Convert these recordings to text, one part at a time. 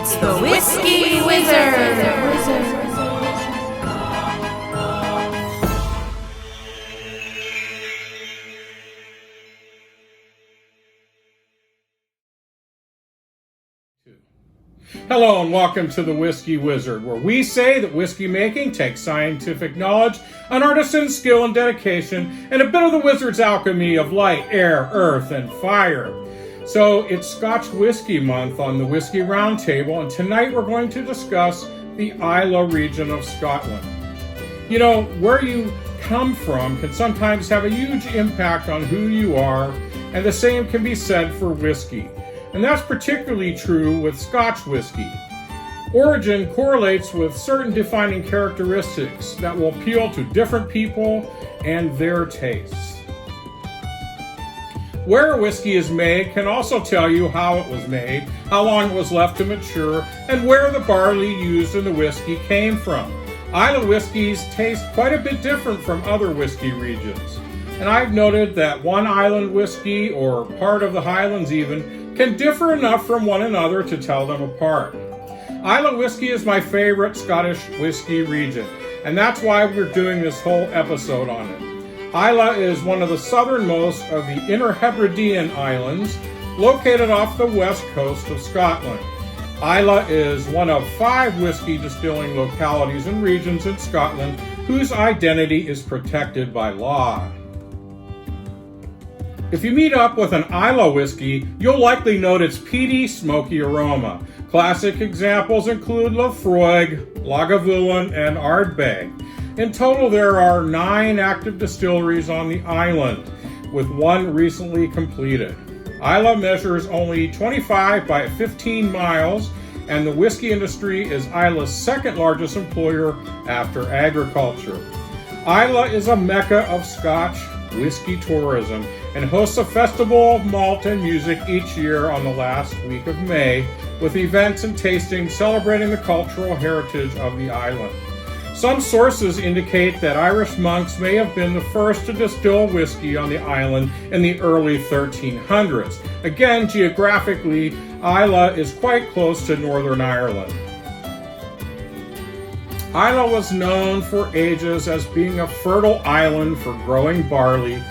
It's the Whiskey Wizard. Hello and welcome to the Whiskey Wizard, where we say that whiskey making takes scientific knowledge, an artisan's skill and dedication, and a bit of the wizard's alchemy of light, air, earth, and fire. So it's Scotch Whiskey Month on the Whiskey Roundtable, and tonight we're going to discuss the Islay region of Scotland. You know, where you come from can sometimes have a huge impact on who you are, and the same can be said for whiskey. And that's particularly true with Scotch whiskey. Origin correlates with certain defining characteristics that will appeal to different people and their tastes. Where a whiskey is made can also tell you how it was made, how long it was left to mature, and where the barley used in the whiskey came from. Islay whiskeys taste quite a bit different from other whiskey regions. And I've noted that one island whiskey, or part of the Highlands even, can differ enough from one another to tell them apart. Islay whiskey is my favorite Scottish whiskey region, and that's why we're doing this whole episode on it. Islay is one of the southernmost of the Inner Hebridean Islands, located off the west coast of Scotland. Islay is one of 5 whiskey distilling localities and regions in Scotland whose identity is protected by law. If you meet up with an Islay whiskey, you'll likely note its peaty, smoky aroma. Classic examples include Lafroig, Lagavulin, and Ardbeg. In total, there are 9 active distilleries on the island, with one recently completed. Islay measures only 25 by 15 miles, and the whiskey industry is Islay's second largest employer after agriculture. Islay is a mecca of Scotch whiskey tourism and hosts a festival of malt and music each year on the last week of May, with events and tastings celebrating the cultural heritage of the island. Some sources indicate that Irish monks may have been the first to distill whiskey on the island in the early 1300s. Again, geographically, Islay is quite close to Northern Ireland. Islay was known for ages as being a fertile island for growing barley,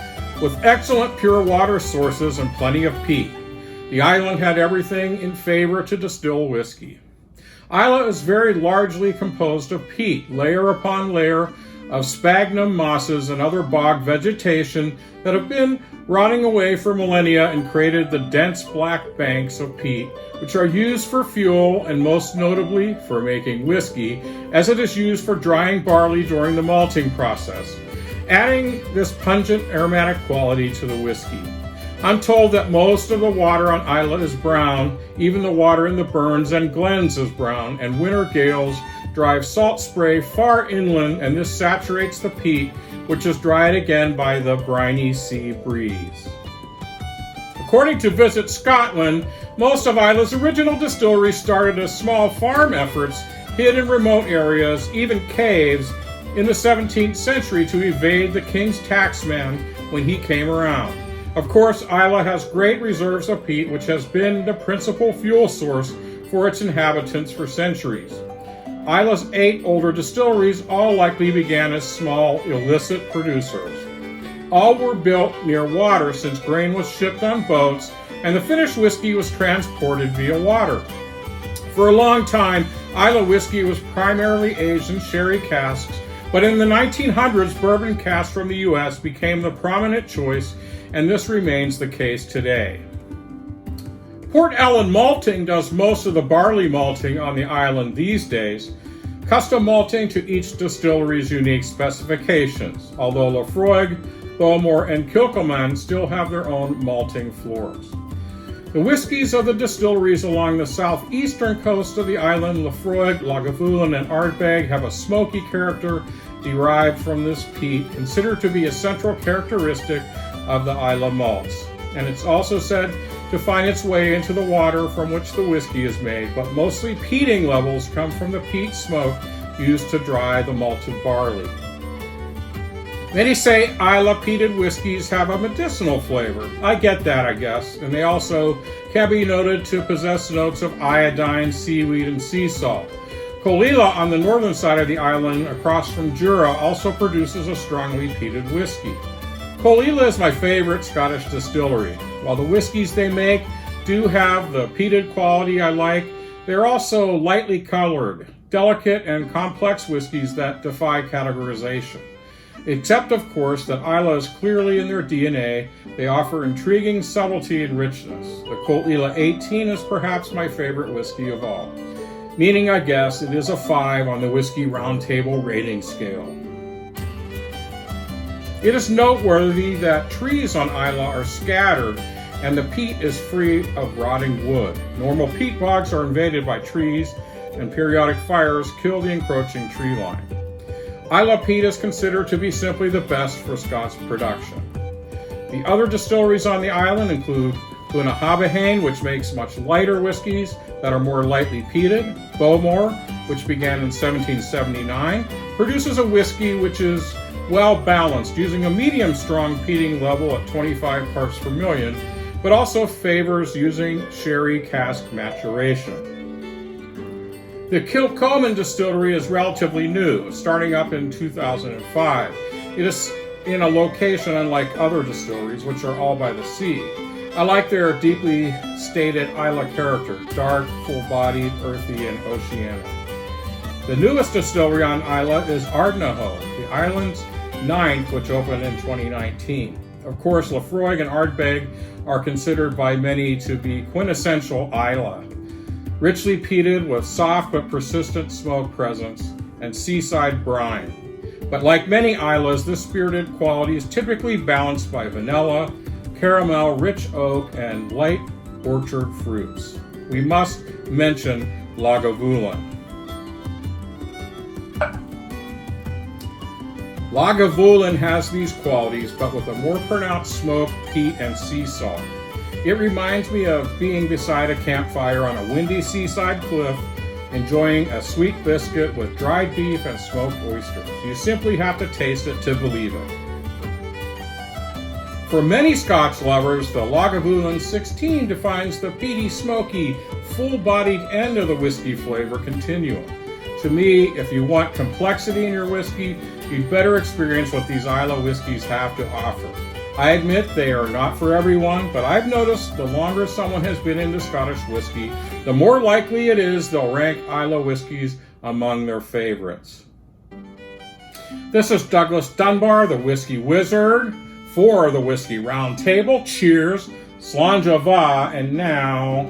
with excellent pure water sources and plenty of peat. The island had everything in favor to distill whiskey. Islay is very largely composed of peat, layer upon layer of sphagnum mosses and other bog vegetation that have been rotting away for millennia and created the dense black banks of peat, which are used for fuel and most notably for making whiskey, as it is used for drying barley during the malting process, adding this pungent aromatic quality to the whiskey. I'm told that most of the water on Islay is brown, even the water in the burns and glens is brown, and winter gales drive salt spray far inland, and this saturates the peat, which is dried again by the briny sea breeze. According to Visit Scotland, most of Islay's original distilleries started as small farm efforts hid in remote areas, even caves, in the 17th century to evade the king's taxman when he came around. Of course, Islay has great reserves of peat, which has been the principal fuel source for its inhabitants for centuries. Islay's 8 older distilleries all likely began as small, illicit producers. All were built near water since grain was shipped on boats and the finished whiskey was transported via water. For a long time, Islay whiskey was primarily aged in sherry casks, but in the 1900s, bourbon casks from the U.S. became the prominent choice, and this remains the case today. Port Ellen Malting does most of the barley malting on the island these days, custom malting to each distillery's unique specifications, although Lafroig, Bowmore, and Kilcolman still have their own malting floors. The whiskies of the distilleries along the southeastern coast of the island, Lafroig, Lagavulin, and Ardbeg, have a smoky character derived from this peat, considered to be a central characteristic of the Islay malts. And it's also said to find its way into the water from which the whiskey is made, but mostly peating levels come from the peat smoke used to dry the malted barley. Many say Islay peated whiskeys have a medicinal flavor. I get that, I guess, and they also can be noted to possess notes of iodine, seaweed, and sea salt. Colilla on the northern side of the island across from Jura also produces a strongly peated whiskey. Colilla is my favorite Scottish distillery. While the whiskeys they make do have the peated quality I like, they're also lightly colored, delicate and complex whiskeys that defy categorization. Except, of course, that Islay is clearly in their DNA. They offer intriguing subtlety and richness. The Colilla 18 is perhaps my favorite whiskey of all, meaning, I guess, it is a 5 on the Whiskey Roundtable rating scale. It is noteworthy that trees on Islay are scattered and the peat is free of rotting wood. Normal peat bogs are invaded by trees, and periodic fires kill the encroaching tree line. Islay peat is considered to be simply the best for Scots production. The other distilleries on the island include Clunahabahane, which makes much lighter whiskeys that are more lightly peated. Bowmore, which began in 1779, produces a whiskey which is well balanced, using a medium-strong peating level at 25 parts per million, but also favors using sherry cask maturation. The Kilchoman distillery is relatively new, starting up in 2005. It is in a location unlike other distilleries, which are all by the sea. I like their deeply stated Islay character, dark, full-bodied, earthy, and oceanic. The newest distillery on Islay is Ardnahoe, the island's 9th, which opened in 2019. Of course, Laphroaig and Ardbeg are considered by many to be quintessential Islay. Richly peated with soft but persistent smoke presence and seaside brine. But like many Islas, this spirited quality is typically balanced by vanilla, caramel, rich oak, and light orchard fruits. We must mention Lagavulin. Lagavulin has these qualities, but with a more pronounced smoke, peat, and sea salt. It reminds me of being beside a campfire on a windy seaside cliff, enjoying a sweet biscuit with dried beef and smoked oysters. You simply have to taste it to believe it. For many Scotch lovers, the Lagavulin 16 defines the peaty, smoky, full-bodied end of the whiskey flavor continuum. To me, if you want complexity in your whiskey, you'd better experience what these Islay whiskeys have to offer. I admit they are not for everyone, but I've noticed the longer someone has been into Scottish whiskey, the more likely it is they'll rank Islay whiskeys among their favorites. This is Douglas Dunbar, the Whiskey Wizard, for the Whiskey Roundtable. Cheers, Slán Java, and now